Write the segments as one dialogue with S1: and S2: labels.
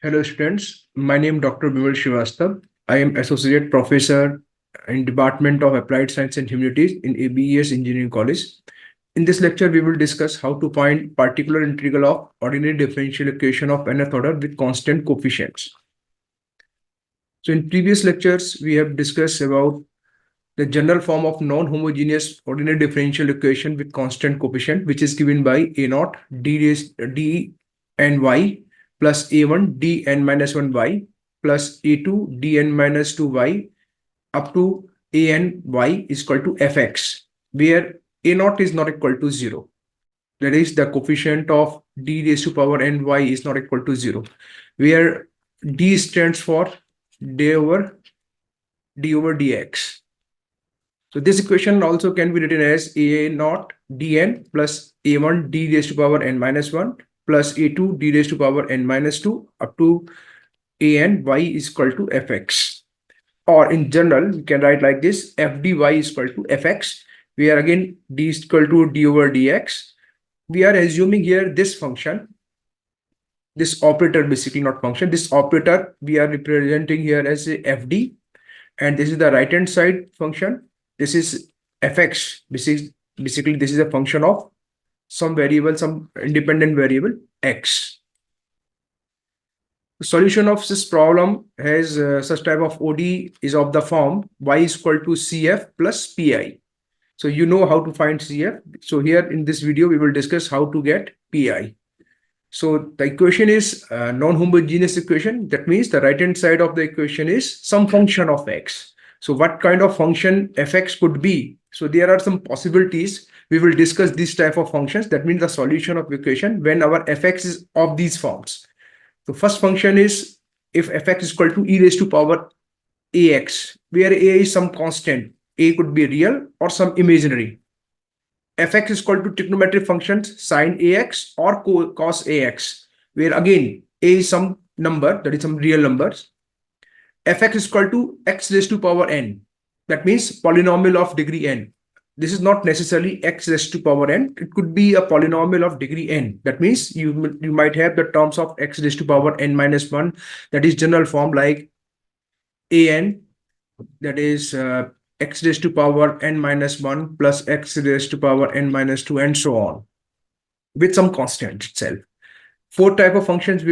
S1: Hello students, my name is Dr. Bimal Srivastav. I am Associate Professor in Department of Applied Science and Humanities in ABES Engineering College. In this lecture, we will discuss how to find particular integral of ordinary differential equation of nth order with constant coefficients. So in previous lectures, we have discussed about the general form of non-homogeneous ordinary differential equation with constant coefficient, which is given by a naught d n y plus a1 dn minus 1 y plus a2 dn minus 2 y up to an y is equal to fx, where a naught is not equal to 0. That is, the coefficient of d raised to power n y is not equal to 0, where d stands for d over dx. So this equation also can be written as a naught dn plus a1 d raised to power n minus 1 plus a2 d raised to power n minus 2 up to an y is equal to fx. Or in general, we can write like this: f dy is equal to fx, where again d is equal to d over dx. We are assuming here this function, this operator, basically not function, this operator we are representing here as a fd, and this is the right hand side function. This is fx. Basically this is a function of some variable, some independent variable x. The solution of this problem has such type of ODE is of the form y is equal to cf plus pi. So you know how to find cf. So here in this video we will discuss how to get pi. So the equation is a non-homogeneous equation. That means the right hand side of the equation is some function of x. So what kind of function fx could be? So there are some possibilities. We will discuss these type of functions. That means the solution of equation when our fx is of these forms. The first function is if fx is equal to e raised to power ax, where a is some constant. A could be real or some imaginary. Fx is equal to trigonometric functions sine ax or cos ax, where again a is some number, that is some real numbers. Fx is equal to x raised to power n, that means polynomial of degree n. This is not necessarily x raised to power n, it could be a polynomial of degree n. That means you might have the terms of x raised to power n minus 1, that is general form, like an, that is x raised to power n minus 1 plus x raised to power n minus 2 and so on, with some constant itself. Fourth type of functions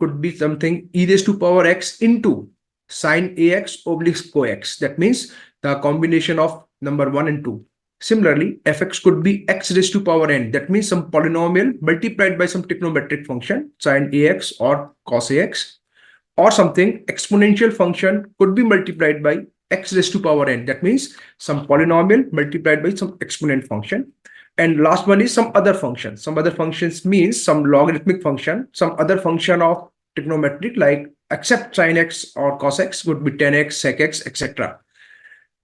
S1: could be something e raised to power x into sine ax oblique cox. That means the combination of number 1 and 2. Similarly, fx could be x raised to power n. That means some polynomial multiplied by some trigonometric function, sine ax or cos ax. Or something exponential function could be multiplied by x raised to power n. That means some polynomial multiplied by some exponent function. And last one is some other function. Some other functions means some logarithmic function, some other function of trigonometric, like except sin x or cos x would be 10x, sec x, etc.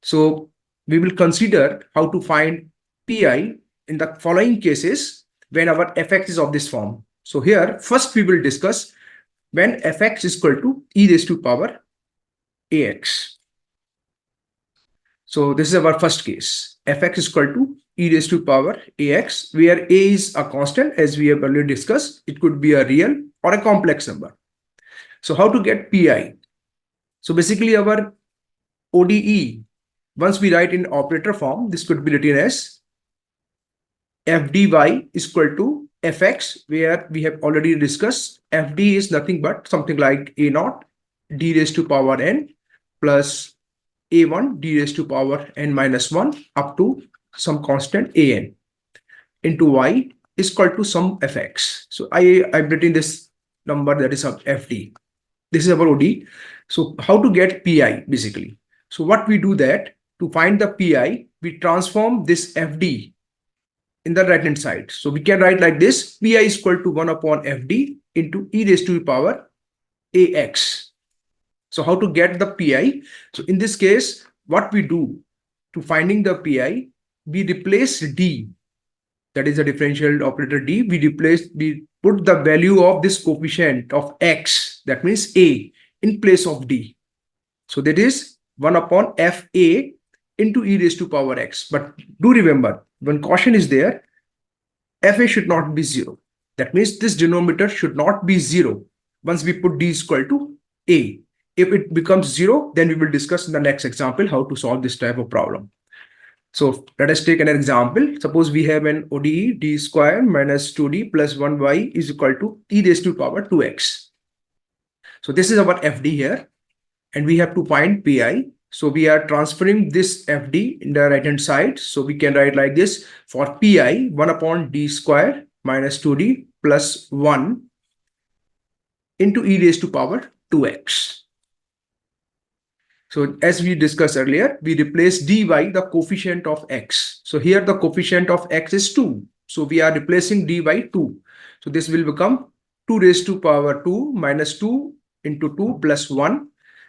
S1: So we will consider how to find pi in the following cases when our fx is of this form. So here first we will discuss when fx is equal to e raised to power ax. So this is our first case. Fx is equal to e raised to power ax, where a is a constant, as we have already discussed. It could be a real or a complex number. So how to get pi? So basically our ODE, once we write in operator form, this could be written as f dy is equal to fx, where we have already discussed fd is nothing but something like a naught d raised to power n plus a1 d raised to power n minus 1 up to some constant an into y is equal to some fx. So I've written this number, that is of fd. This is our OD. So how to get pi basically? So what we do, that to find the pi, we transform this fd in the right hand side. So we can write like this: pi is equal to 1 upon fd into e raised to the power ax. So how to get the pi? So in this case, what we do to finding the pi, we replace d, that is a differential operator d, we put the value of this coefficient of x, that means a, in place of d. So that is 1 upon fa into e raised to power x. But do remember, one caution is there: fa should not be 0. That means this denominator should not be 0. once we put d is equal to a. If it becomes 0, then we will discuss in the next example how to solve this type of problem. So let us take an example. Suppose we have an ODE d square minus 2d plus 1y is equal to e raised to power 2x. So this is our FD here, and we have to find PI. So we are transferring this FD in the right hand side. So we can write like this: for PI, 1 upon d square minus 2d plus 1 into e raised to power 2x. So as we discussed earlier, we replace dy the coefficient of x. So here the coefficient of x is 2. So we are replacing dy 2. So this will become 2 raised to power 2 minus 2 into 2 plus 1.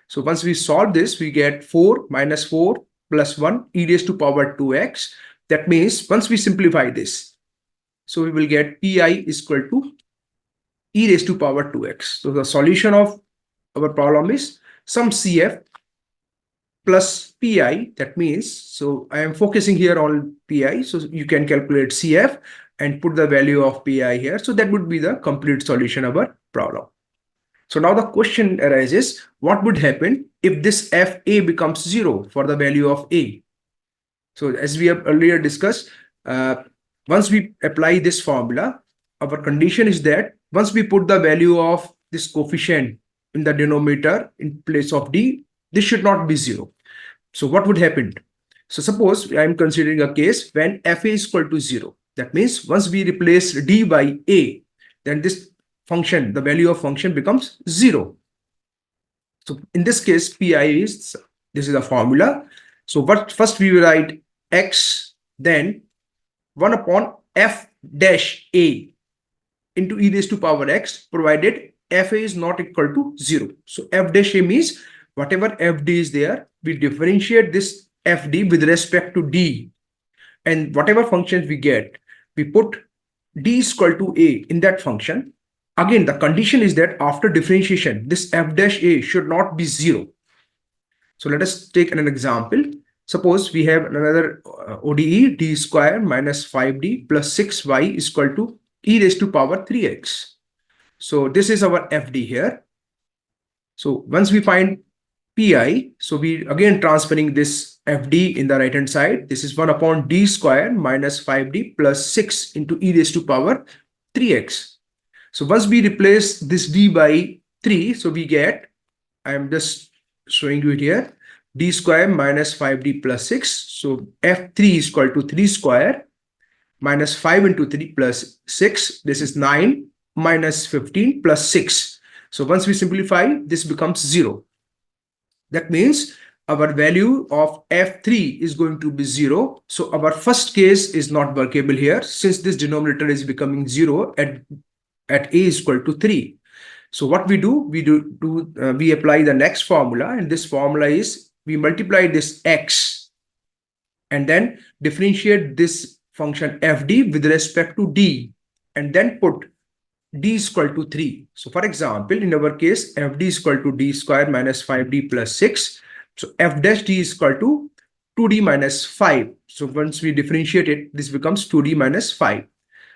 S1: So once we solve this, we get 4 minus 4 plus 1 e raised to power 2x. That means once we simplify this, so we will get pi is equal to e raised to power 2x. So the solution of our problem is some CF plus pi. That means, so I am focusing here on pi, so you can calculate CF and put the value of pi here. So that would be the complete solution of our problem. So now the question arises, what would happen if this fa becomes 0 for the value of a? So as we have earlier discussed, once we apply this formula, our condition is that once we put the value of this coefficient in the denominator in place of d, this should not be 0. So what would happen? So suppose I am considering a case when fa is equal to 0. That means once we replace d by a, then this function, the value of function becomes 0. So in this case, pi is, this is a formula. So what first we will write x, then 1 upon f dash a into e raised to power x, provided fa is not equal to 0. So f dash a means whatever fd is there, we differentiate this fd with respect to d, and whatever functions we get, we put d is equal to a in that function. Again, the condition is that after differentiation, this f dash a should not be 0. So let us take an example. Suppose we have another ODE d square minus 5d plus 6y is equal to e raised to power 3x. So this is our FD here. So once we find pi, so we again transferring this FD in the right hand side. This is 1 upon d square minus 5d plus 6 into e raised to power 3x. So once we replace this d by 3, so we get, I am just showing you it here, d square minus 5d plus 6. So f3 is equal to 3 square minus 5 into 3 plus 6. This is 9 minus 15 plus 6. So once we simplify, this becomes 0. That means our value of f3 is going to be 0. So our first case is not workable here, since this denominator is becoming 0 at a is equal to 3. So what we do, we apply the next formula, and this formula is we multiply this x and then differentiate this function fd with respect to d, and then put d is equal to 3. So for example, in our case, fd is equal to d square minus 5d plus 6. So f dash d is equal to 2d minus 5. So once we differentiate it, this becomes 2d minus 5.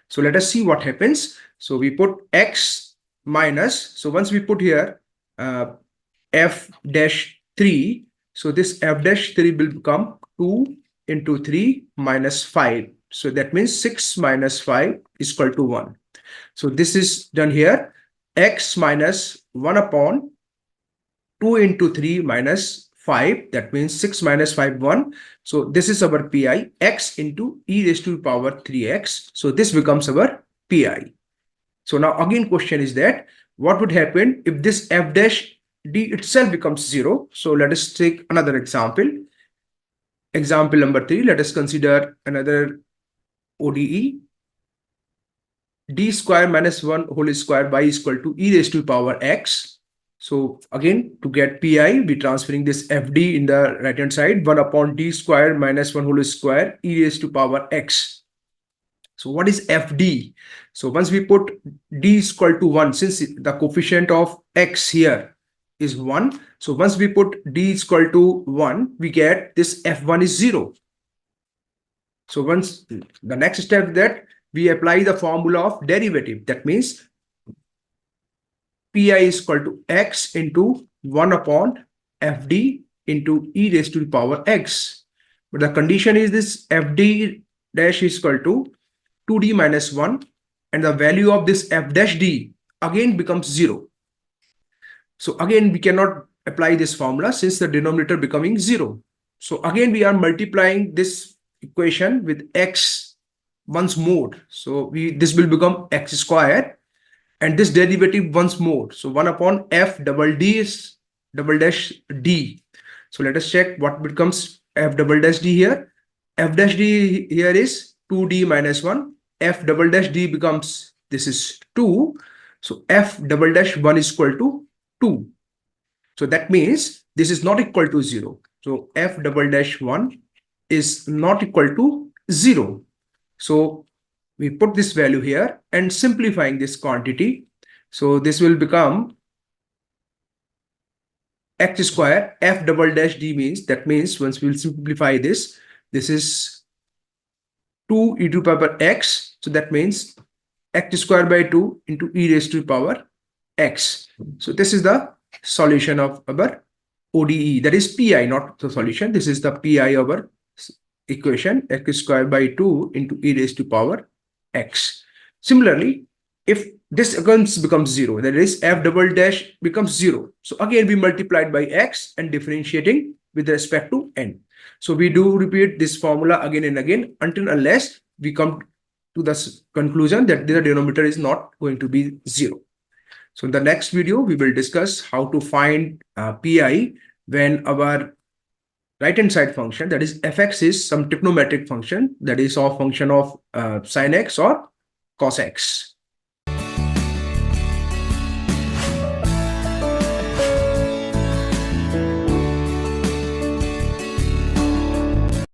S1: So let us see what happens. So we put x minus, so once we put here f dash 3, so this f dash 3 will become 2 into 3 minus 5. So that means 6 minus 5 is equal to 1. So this is done here. X minus 1 upon 2 into 3 minus 5. That means 6 minus 5, 1. So this is our pi, x into e raised to power 3x. So this becomes our pi. So now again question is that what would happen if this f dash d itself becomes 0? So let us take another example. Example number 3, let us consider another ODE. D square minus 1 whole square y is equal to e raised to power x. So again, to get pi, we transferring this fd in the right hand side, 1 upon d square minus 1 whole square e raised to power x. So what is fd? So once we put d is equal to 1, since the coefficient of x here is 1. So once we put d is equal to 1, we get this f1 is 0. So once the next step that we apply the formula of derivative, that means pi is equal to x into 1 upon fd into e raised to the power x. But the condition is this fd dash is equal to 2d minus 1, and the value of this f dash d again becomes 0. So again, we cannot apply this formula since the denominator becoming 0. So again, we are multiplying this equation with x once more. So this will become x squared, and this derivative once more. So 1 upon f double d is double dash d. So let us check what becomes f double dash d here. F dash d here is 2d minus 1. F double dash d becomes, this is 2. So f double dash 1 is equal to 2. So that means this is not equal to 0. So f double dash 1 is not equal to 0. So we put this value here and simplifying this quantity. So this will become x square f double dash d means, that means once we'll simplify this, this is 2 e to the power x. So that means x square by 2 into e raised to the power x. So this is the solution of our ODE, that is pi, not the solution. This is the pi of our equation, x square by 2 into e raised to power x. Similarly, if this again becomes 0, that is f double dash becomes 0. So again, we multiplied by x and differentiating with respect to n. So we do repeat this formula again and again until unless we come to the conclusion that the denominator is not going to be 0. So in the next video, we will discuss how to find pi when our right-hand side function, that is fx, is some trigonometric function, that is a function of sin x or cos x.